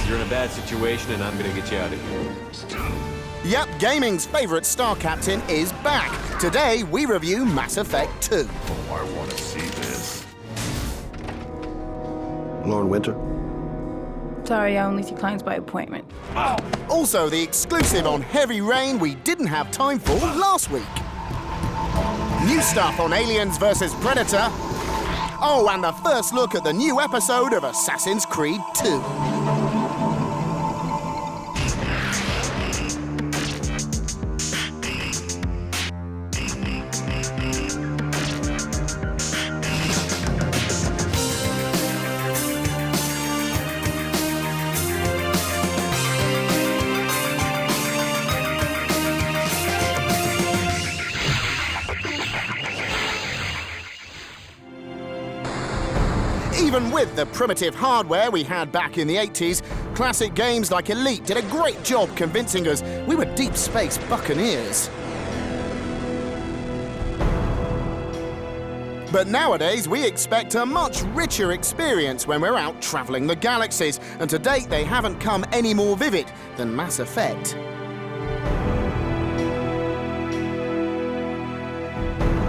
You're in a bad situation, and I'm gonna get you out of here. Yep, gaming's favorite star captain is back. Today, we review Mass Effect 2. Oh, I want to see this. Lauren Winter. Sorry, I only see clients by appointment. Also, the exclusive on Heavy Rain we didn't have time for last week. New stuff on Aliens vs. Predator. Oh, and the first look at the new episode of Assassin's Creed 2. Even with the primitive hardware we had back in the 80s, classic games like Elite did a great job convincing us we were deep space buccaneers. But nowadays, we expect a much richer experience when we're out travelling the galaxies, and to date they haven't come any more vivid than Mass Effect.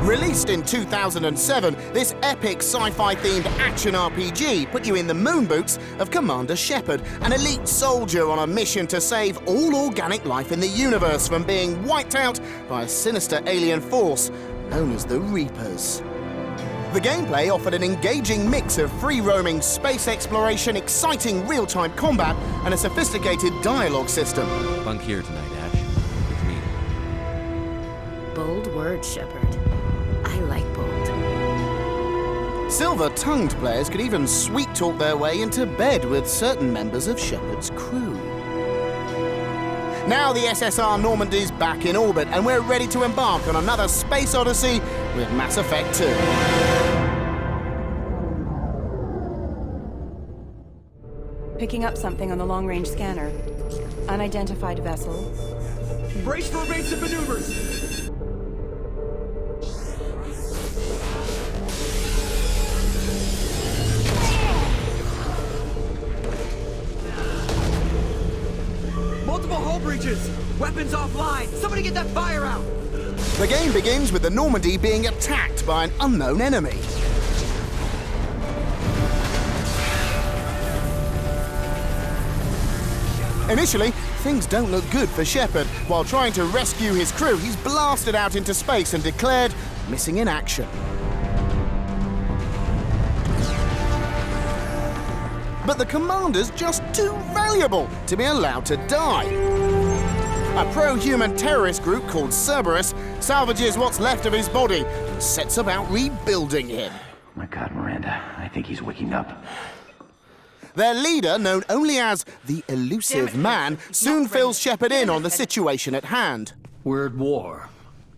Released in 2007, this epic sci-fi themed action RPG put you in the moon boots of Commander Shepard, an elite soldier on a mission to save all organic life in the universe from being wiped out by a sinister alien force known as the Reapers. The gameplay offered an engaging mix of free-roaming space exploration, exciting real-time combat, and a sophisticated dialogue system. Bunk here tonight, Ash. With me. Bold words, Shepard. I like bold. Silver-tongued players could even sweet-talk their way into bed with certain members of Shepard's crew. Now the SSR Normandy's back in orbit, and we're ready to embark on another space odyssey with Mass Effect 2. Picking up something on the long-range scanner. Unidentified vessel. Brace for evasive maneuvers! Multiple hull breaches! Weapons offline! Somebody get that fire out! The game begins with the Normandy being attacked by an unknown enemy. Initially, things don't look good for Shepard. While trying to rescue his crew, he's blasted out into space and declared missing in action. But the commander's just too valuable to be allowed to die. A pro-human terrorist group called Cerberus salvages what's left of his body and sets about rebuilding him. Oh my God, Miranda, I think he's waking up. Their leader, known only as the Elusive Man, soon fills Shepard in on the situation at hand. We're at war.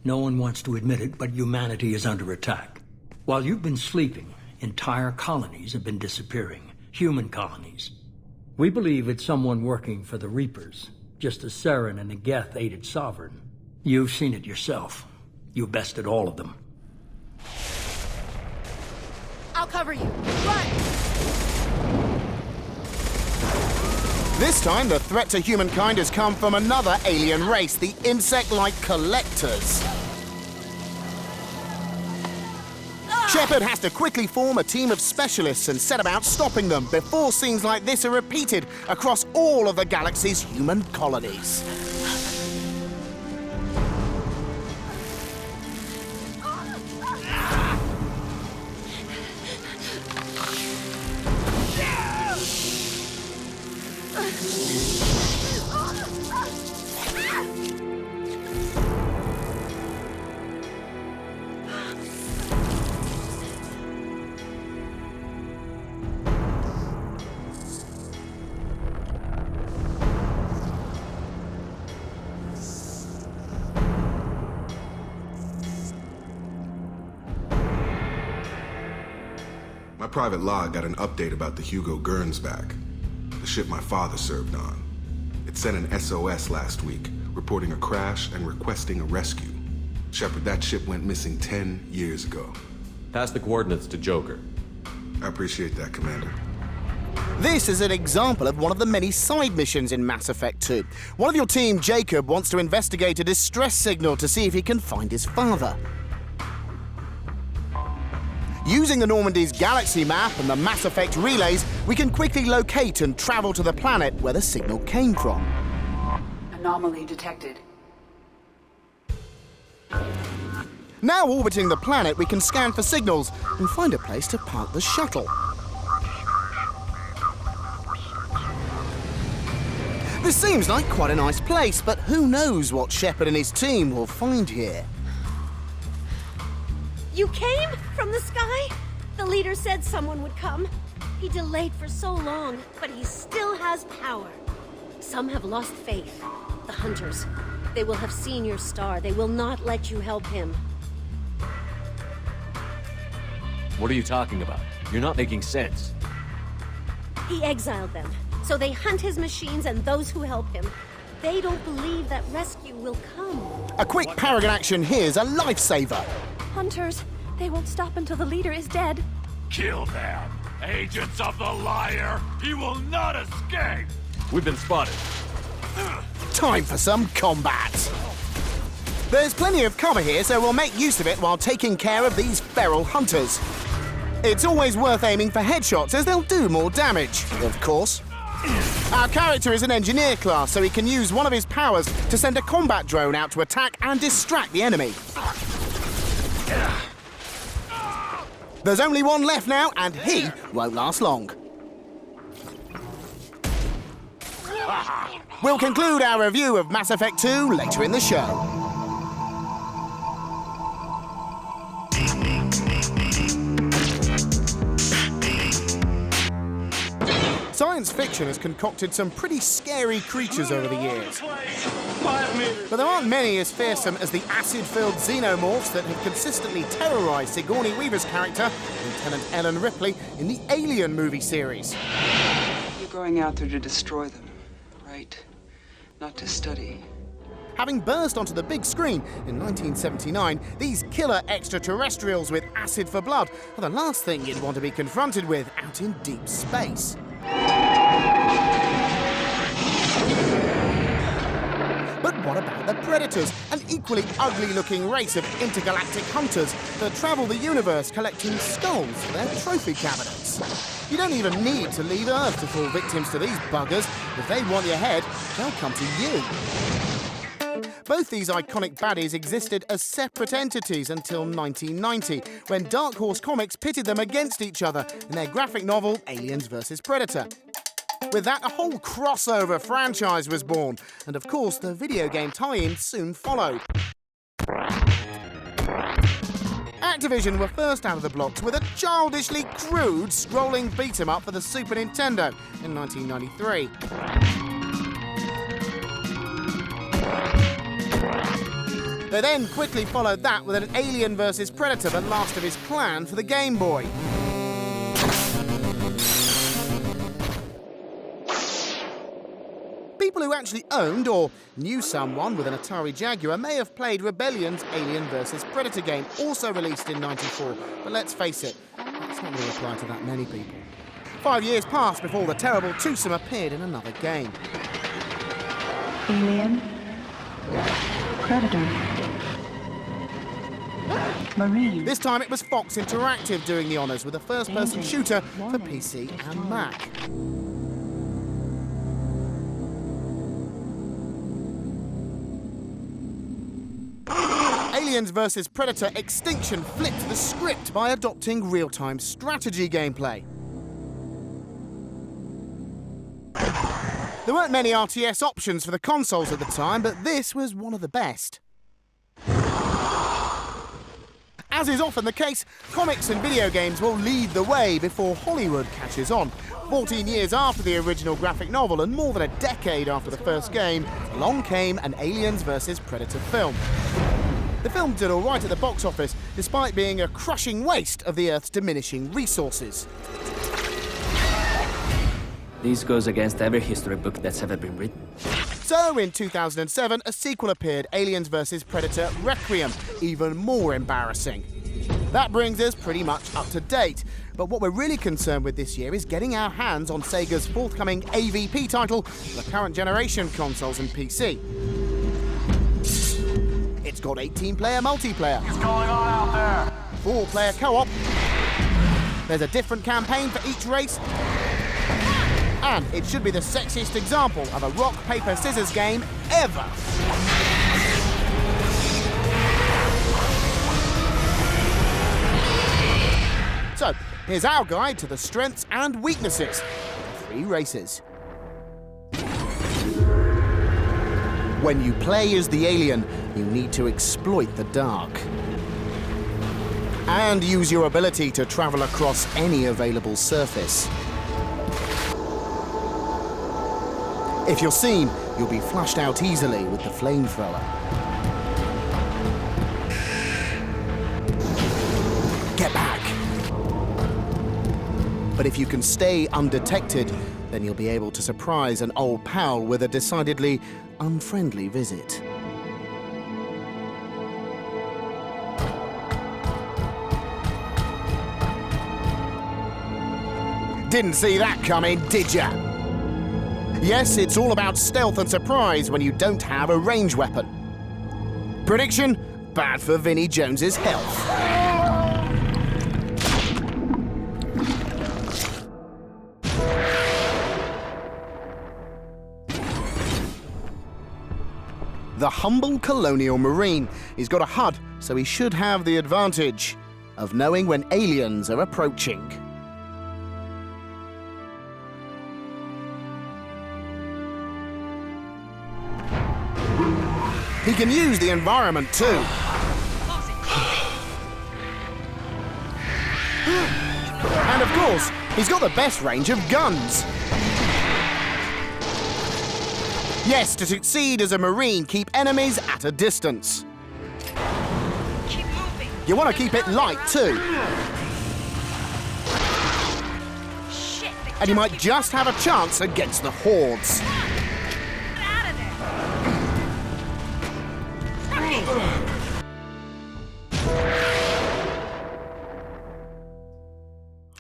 No one wants to admit it, but humanity is under attack. While you've been sleeping, entire colonies have been disappearing. Human colonies. We believe it's someone working for the Reapers, just as Saren and the Geth aided Sovereign. You've seen it yourself. You bested all of them. I'll cover you. Run! This time, the threat to humankind has come from another alien race, the insect-like Collectors. Shepard has to quickly form a team of specialists and set about stopping them before scenes like this are repeated across all of the galaxy's human colonies. My private log got an update about the Hugo Gernsback, the ship my father served on. It sent an SOS last week, reporting a crash and requesting a rescue. Shepard, that ship went missing 10 years ago. Pass the coordinates to Joker. I appreciate that, Commander. This is an example of one of the many side missions in Mass Effect 2. One of your team, Jacob, wants to investigate a distress signal to see if he can find his father. Using the Normandy's galaxy map and the Mass Effect relays, we can quickly locate and travel to the planet where the signal came from. Anomaly detected. Now orbiting the planet, we can scan for signals and find a place to park the shuttle. This seems like quite a nice place, but who knows what Shepard and his team will find here. You came from the sky? The leader said someone would come. He delayed for so long, but he still has power. Some have lost faith. The Hunters. They will have seen your star. They will not let you help him. What are you talking about? You're not making sense. He exiled them, so they hunt his machines and those who help him. They don't believe that rescue will come. A quick Paragon action here's a lifesaver. Hunters, they won't stop until the leader is dead. Kill them! Agents of the liar! He will not escape! We've been spotted. Time for some combat. There's plenty of cover here, so we'll make use of it while taking care of these feral hunters. It's always worth aiming for headshots, as they'll do more damage, of course. Our character is an engineer class, so he can use one of his powers to send a combat drone out to attack and distract the enemy. There's only one left now, and he won't last long. We'll conclude our review of Mass Effect 2 later in the show. Science fiction has concocted some pretty scary creatures over the years. But there aren't many as fearsome as the acid-filled xenomorphs that have consistently terrorised Sigourney Weaver's character, Lieutenant Ellen Ripley, in the Alien movie series. You're going out there to destroy them, right? Not to study. Having burst onto the big screen in 1979, these killer extraterrestrials with acid for blood are the last thing you'd want to be confronted with out in deep space. But what about the Predators, an equally ugly-looking race of intergalactic hunters that travel the universe collecting skulls for their trophy cabinets? You don't even need to leave Earth to fall victims to these buggers. If they want your head, they'll come to you. Both these iconic baddies existed as separate entities until 1990, when Dark Horse Comics pitted them against each other in their graphic novel Aliens vs. Predator. With that, a whole crossover franchise was born, and of course the video game tie-in soon followed. Activision were first out of the blocks with a childishly crude scrolling beat-em-up for the Super Nintendo in 1993. They then quickly followed that with an Alien vs. Predator, the last of his clan, for the Game Boy. People who actually owned or knew someone with an Atari Jaguar may have played Rebellion's Alien vs. Predator game, also released in '94. But let's face it, that's not going to apply to that many people. 5 years passed before the terrible twosome appeared in another game. Alien, Predator, Marine. This time it was Fox Interactive doing the honours with a first-person shooter for PC and Mac. Aliens vs. Predator Extinction flipped the script by adopting real-time strategy gameplay. There weren't many RTS options for the consoles at the time, but this was one of the best. As is often the case, comics and video games will lead the way before Hollywood catches on. 14 years after the original graphic novel and more than a decade after the first game, along came an Aliens vs. Predator film. The film did all right at the box office, despite being a crushing waste of the Earth's diminishing resources. This goes against every history book that's ever been written. So, in 2007, a sequel appeared, Aliens vs. Predator Requiem, even more embarrassing. That brings us pretty much up to date. But what we're really concerned with this year is getting our hands on Sega's forthcoming AVP title for the current generation consoles and PC. It's got 18-player multiplayer. What's going on out there? 4-player co-op. There's a different campaign for each race. And it should be the sexiest example of a rock, paper, scissors game ever. So, here's our guide to the strengths and weaknesses of 3 races. When you play as the alien, you need to exploit the dark. And use your ability to travel across any available surface. If you're seen, you'll be flushed out easily with the flamethrower. Get back! But if you can stay undetected, then you'll be able to surprise an old pal with a decidedly unfriendly visit. Didn't see that coming, did ya? Yes, it's all about stealth and surprise when you don't have a range weapon. Prediction? Bad for Vinnie Jones's health. The humble colonial marine. He's got a HUD, so he should have the advantage of knowing when aliens are approaching. He can use the environment too. And of course, he's got the best range of guns. Yes, to succeed as a Marine, keep enemies at a distance. Keep moving. You want to keep it light too. Shit, And you might just have a chance against the hordes. get out of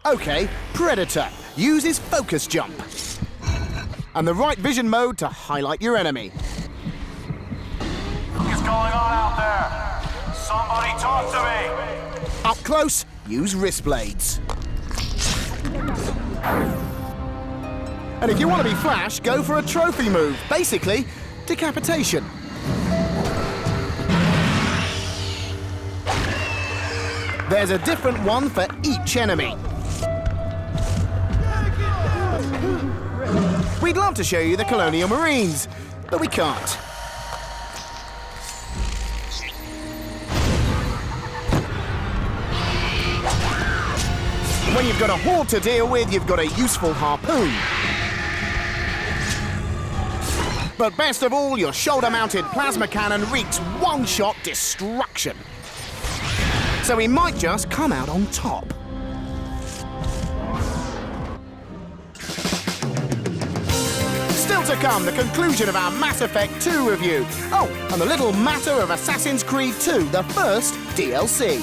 there. Okay, Predator. Use his focus jump. And the right vision mode to highlight your enemy. What's going on out there? Somebody talk to me! Up close, use wrist blades. And if you want to be Flash, go for a trophy move. Basically, decapitation. There's a different one for each enemy. We'd love to show you the Colonial Marines, but we can't. When you've got a horde to deal with, you've got a useful harpoon. But best of all, your shoulder-mounted plasma cannon wreaks one-shot destruction. So he might just come out on top. Still to come, the conclusion of our Mass Effect 2 review. Oh, and the little matter of Assassin's Creed 2, the first DLC.